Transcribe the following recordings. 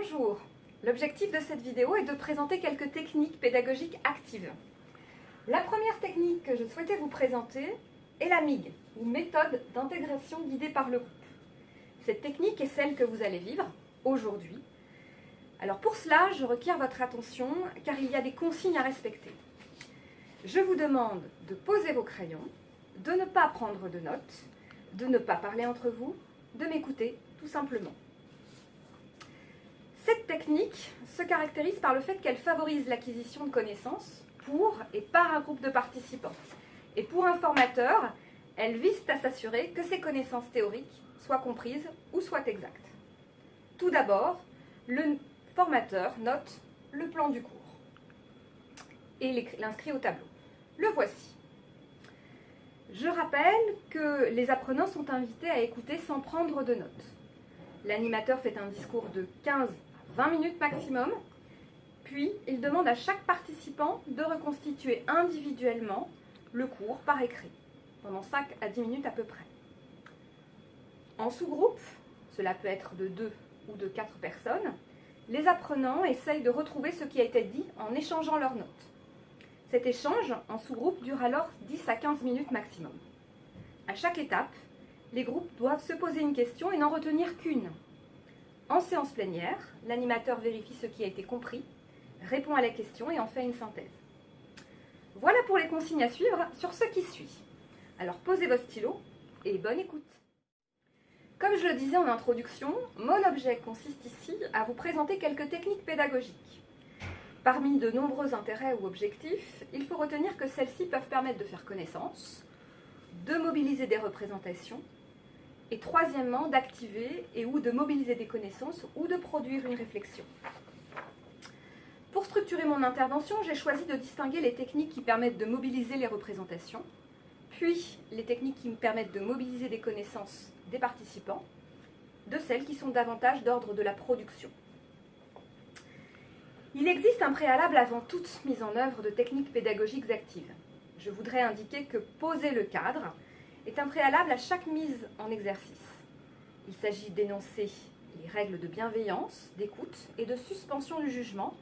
Bonjour, l'objectif de cette vidéo est de présenter quelques techniques pédagogiques actives. La première technique que je souhaitais vous présenter est la MIG, ou méthode d'intégration guidée par le groupe. Cette technique est celle que vous allez vivre aujourd'hui. Alors pour cela, je requiers votre attention car il y a des consignes à respecter. Je vous demande de poser vos crayons, de ne pas prendre de notes, de ne pas parler entre vous, de m'écouter tout simplement. Cette technique se caractérise par le fait qu'elle favorise l'acquisition de connaissances pour et par un groupe de participants. Et pour un formateur, elle vise à s'assurer que ces connaissances théoriques soient comprises ou soient exactes. Tout d'abord, le formateur note le plan du cours et l'inscrit au tableau. Le voici. Je rappelle que les apprenants sont invités à écouter sans prendre de notes. L'animateur fait un discours de 15 à 20 minutes maximum, puis il demande à chaque participant de reconstituer individuellement le cours par écrit, pendant 5 à 10 minutes à peu près. En sous-groupe, cela peut être de 2 ou de 4 personnes, les apprenants essayent de retrouver ce qui a été dit en échangeant leurs notes. Cet échange en sous-groupe dure alors 10 à 15 minutes maximum. À chaque étape, les groupes doivent se poser une question et n'en retenir qu'une. En séance plénière, l'animateur vérifie ce qui a été compris, répond à la question et en fait une synthèse. Voilà pour les consignes à suivre sur ce qui suit. Alors posez vos stylos et bonne écoute. Comme je le disais en introduction, mon objet consiste ici à vous présenter quelques techniques pédagogiques. Parmi de nombreux intérêts ou objectifs, il faut retenir que celles-ci peuvent permettre de faire connaissance, de mobiliser des représentations, et troisièmement, d'activer et ou de mobiliser des connaissances ou de produire une réflexion. Pour structurer mon intervention, j'ai choisi de distinguer les techniques qui permettent de mobiliser les représentations, puis les techniques qui me permettent de mobiliser des connaissances des participants, de celles qui sont davantage d'ordre de la production. Il existe un préalable avant toute mise en œuvre de techniques pédagogiques actives. Je voudrais indiquer que poser le cadre est un préalable à chaque mise en exercice. Il s'agit d'énoncer les règles de bienveillance, d'écoute et de suspension du jugement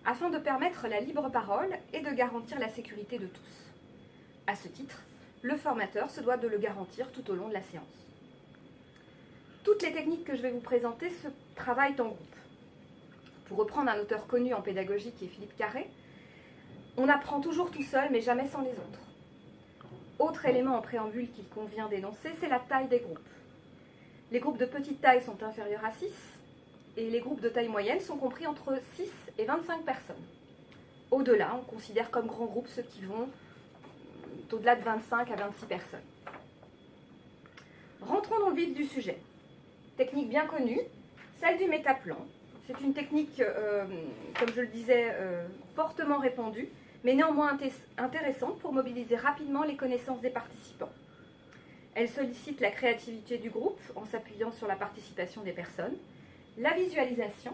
afin de permettre la libre parole et de garantir la sécurité de tous. À ce titre, le formateur se doit de le garantir tout au long de la séance. Toutes les techniques que je vais vous présenter se travaillent en groupe. Pour reprendre un auteur connu en pédagogie qui est Philippe Carré, on apprend toujours tout seul mais jamais sans les autres. Autre élément en préambule qu'il convient d'énoncer, c'est la taille des groupes. Les groupes de petite taille sont inférieurs à 6 et les groupes de taille moyenne sont compris entre 6 et 25 personnes. Au-delà, on considère comme grands groupes ceux qui vont au-delà de 25 à 26 personnes. Rentrons dans le vif du sujet. Technique bien connue, celle du métaplan. C'est une technique, comme je le disais, fortement répandue, mais néanmoins intéressante pour mobiliser rapidement les connaissances des participants. Elle sollicite la créativité du groupe en s'appuyant sur la participation des personnes, la visualisation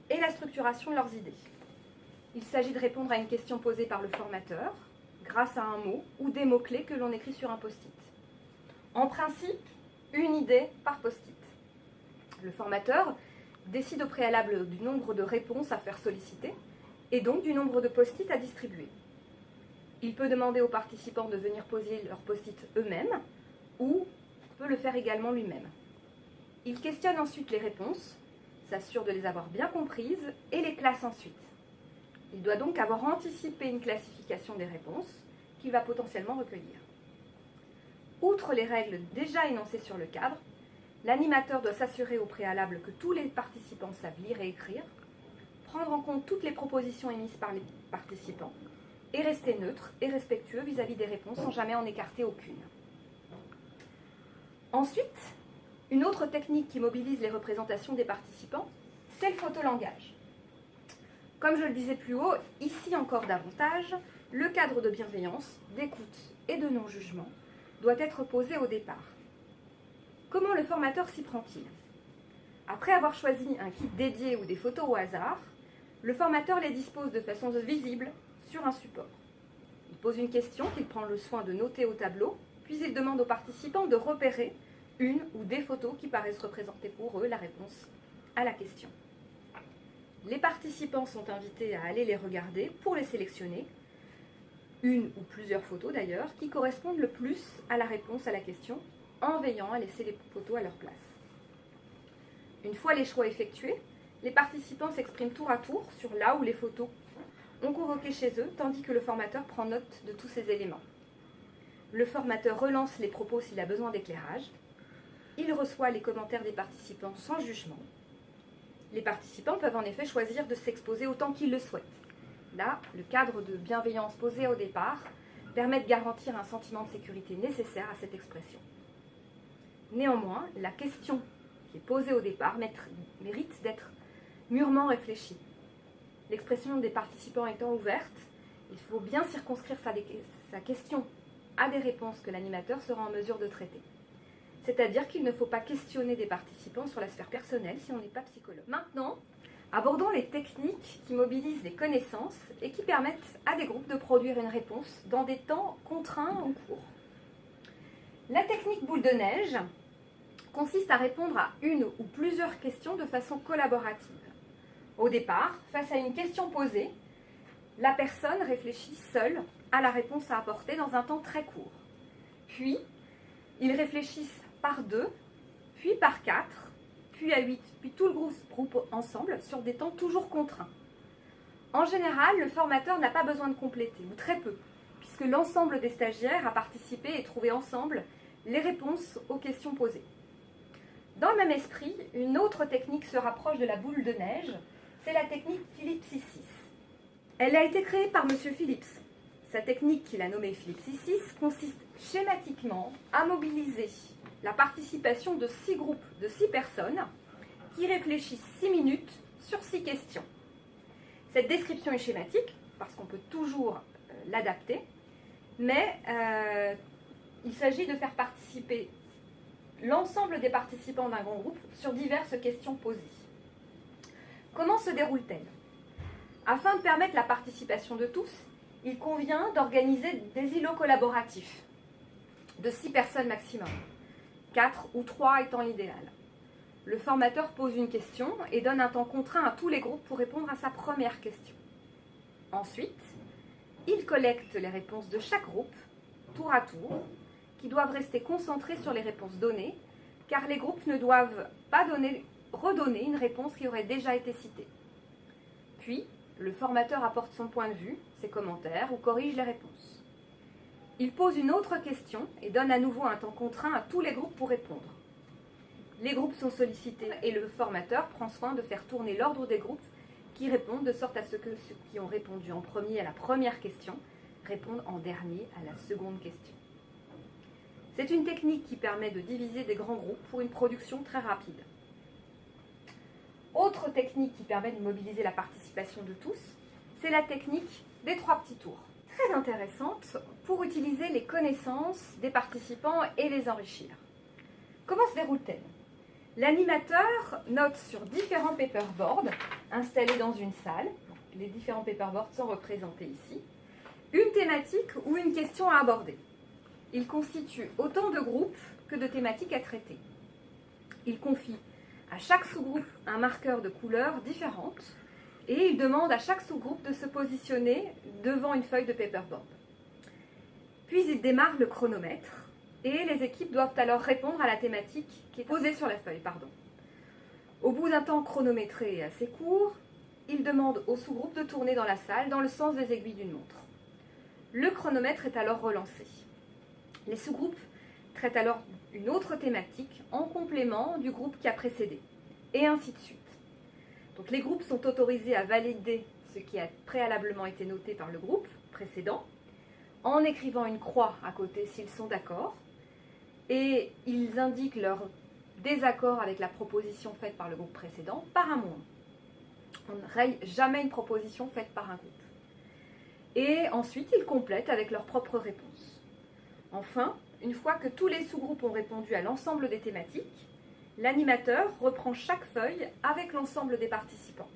et la structuration de leurs idées. Il s'agit de répondre à une question posée par le formateur grâce à un mot ou des mots-clés que l'on écrit sur un post-it. En principe, une idée par post-it. Le formateur décide au préalable du nombre de réponses à faire solliciter et donc du nombre de post-it à distribuer. Il peut demander aux participants de venir poser leurs post-it eux-mêmes ou peut le faire également lui-même. Il questionne ensuite les réponses, s'assure de les avoir bien comprises et les classe ensuite. Il doit donc avoir anticipé une classification des réponses qu'il va potentiellement recueillir. Outre les règles déjà énoncées sur le cadre, l'animateur doit s'assurer au préalable que tous les participants savent lire et écrire, prendre en compte toutes les propositions émises par les participants et rester neutre et respectueux vis-à-vis des réponses sans jamais en écarter aucune. Ensuite, une autre technique qui mobilise les représentations des participants, c'est le photolangage. Comme je le disais plus haut, ici encore davantage, le cadre de bienveillance, d'écoute et de non-jugement doit être posé au départ. Comment le formateur s'y prend-il? Après avoir choisi un kit dédié ou des photos au hasard, le formateur les dispose de façon visible sur un support. Il pose une question qu'il prend le soin de noter au tableau, puis il demande aux participants de repérer une ou des photos qui paraissent représenter pour eux la réponse à la question. Les participants sont invités à aller les regarder pour les sélectionner, une ou plusieurs photos d'ailleurs, qui correspondent le plus à la réponse à la question, en veillant à laisser les photos à leur place. Une fois les choix effectués, les participants s'expriment tour à tour sur là où les photos ont convoqué chez eux, tandis que le formateur prend note de tous ces éléments. Le formateur relance les propos s'il a besoin d'éclairage. Il reçoit les commentaires des participants sans jugement. Les participants peuvent en effet choisir de s'exposer autant qu'ils le souhaitent. Là, le cadre de bienveillance posé au départ permet de garantir un sentiment de sécurité nécessaire à cette expression. Néanmoins, la question qui est posée au départ mérite d'être mûrement réfléchie. L'expression des participants étant ouverte, il faut bien circonscrire sa question à des réponses que l'animateur sera en mesure de traiter. C'est-à-dire qu'il ne faut pas questionner des participants sur la sphère personnelle si on n'est pas psychologue. Maintenant, abordons les techniques qui mobilisent les connaissances et qui permettent à des groupes de produire une réponse dans des temps contraints ou courts. La technique boule de neige consiste à répondre à une ou plusieurs questions de façon collaborative. Au départ, face à une question posée, la personne réfléchit seule à la réponse à apporter dans un temps très court. Puis, ils réfléchissent par 2, puis par 4, puis à 8, puis tout le groupe ensemble sur des temps toujours contraints. En général, le formateur n'a pas besoin de compléter, ou très peu, puisque l'ensemble des stagiaires a participé et trouvé ensemble les réponses aux questions posées. Dans le même esprit, une autre technique se rapproche de la boule de neige, c'est la technique Philipsisis. Elle a été créée par M. Phillips. Sa technique, qu'il a nommée Philipsisis, consiste schématiquement à mobiliser la participation de 6 groupes de 6 personnes qui réfléchissent 6 minutes sur 6 questions. Cette description est schématique, parce qu'on peut toujours l'adapter, mais il s'agit de faire participer l'ensemble des participants d'un grand groupe sur diverses questions posées. Comment se déroule-t-elle? Afin de permettre la participation de tous, il convient d'organiser des îlots collaboratifs de 6 personnes maximum, 4 ou 3 étant l'idéal. Le formateur pose une question et donne un temps contraint à tous les groupes pour répondre à sa première question. Ensuite, il collecte les réponses de chaque groupe, tour à tour, qui doivent rester concentrés sur les réponses données, car les groupes ne doivent pas redonner une réponse qui aurait déjà été citée. Puis, le formateur apporte son point de vue, ses commentaires ou corrige les réponses. Il pose une autre question et donne à nouveau un temps contraint à tous les groupes pour répondre. Les groupes sont sollicités et le formateur prend soin de faire tourner l'ordre des groupes qui répondent, de sorte à ce que ceux qui ont répondu en premier à la première question répondent en dernier à la seconde question. C'est une technique qui permet de diviser des grands groupes pour une production très rapide. Autre technique qui permet de mobiliser la participation de tous, c'est la technique des 3 petits tours. Très intéressante pour utiliser les connaissances des participants et les enrichir. Comment se déroule-t-elle? L'animateur note sur différents paperboards installés dans une salle, les différents paperboards sont représentés ici, une thématique ou une question à aborder. Il constitue autant de groupes que de thématiques à traiter. Il confie à chaque sous-groupe un marqueur de couleurs différentes et il demande à chaque sous-groupe de se positionner devant une feuille de paperboard. Puis il démarre le chronomètre et les équipes doivent alors répondre à la thématique qui est posée sur la feuille. Au bout d'un temps chronométré et assez court, il demande au sous-groupe de tourner dans la salle dans le sens des aiguilles d'une montre. Le chronomètre est alors relancé. Les sous-groupes traitent alors une autre thématique en complément du groupe qui a précédé, et ainsi de suite. Donc les groupes sont autorisés à valider ce qui a préalablement été noté par le groupe précédent, en écrivant une croix à côté s'ils sont d'accord, et ils indiquent leur désaccord avec la proposition faite par le groupe précédent par un moins. On ne raye jamais une proposition faite par un groupe. Et ensuite, ils complètent avec leur propre réponse. Enfin, une fois que tous les sous-groupes ont répondu à l'ensemble des thématiques, l'animateur reprend chaque feuille avec l'ensemble des participants.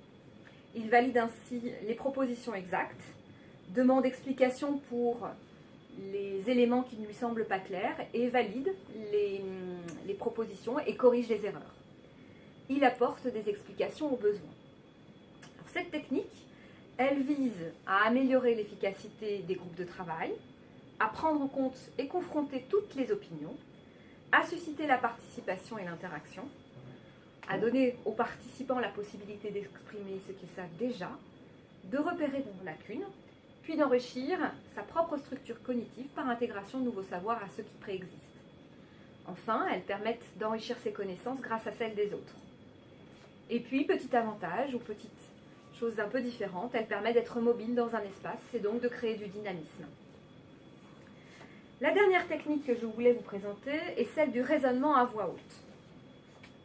Il valide ainsi les propositions exactes, demande explication pour les éléments qui ne lui semblent pas clairs et valide les propositions et corrige les erreurs. Il apporte des explications aux besoins. Cette technique, elle vise à améliorer l'efficacité des groupes de travail, à prendre en compte et confronter toutes les opinions, à susciter la participation et l'interaction, à donner aux participants la possibilité d'exprimer ce qu'ils savent déjà, de repérer leurs lacunes, puis d'enrichir sa propre structure cognitive par intégration de nouveaux savoirs à ceux qui préexistent. Enfin, elles permettent d'enrichir ses connaissances grâce à celles des autres. Et puis, petit avantage ou petite chose un peu différente, elle permet d'être mobile dans un espace et donc de créer du dynamisme. La dernière technique que je voulais vous présenter est celle du raisonnement à voix haute.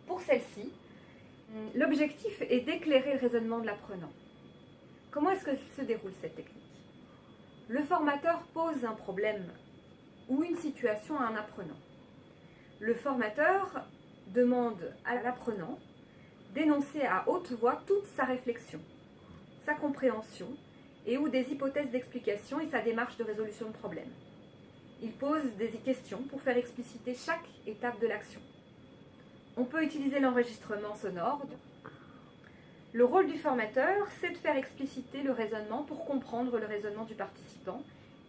Pour celle-ci, l'objectif est d'éclairer le raisonnement de l'apprenant. Comment est-ce que se déroule cette technique? Le formateur pose un problème ou une situation à un apprenant. Le formateur demande à l'apprenant d'énoncer à haute voix toute sa réflexion, sa compréhension et ou des hypothèses d'explication et sa démarche de résolution de problème. Il pose des questions pour faire expliciter chaque étape de l'action. On peut utiliser l'enregistrement sonore. Le rôle du formateur, c'est de faire expliciter le raisonnement pour comprendre le raisonnement du participant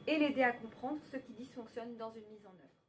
et l'aider à comprendre ce qui dysfonctionne dans une mise en œuvre.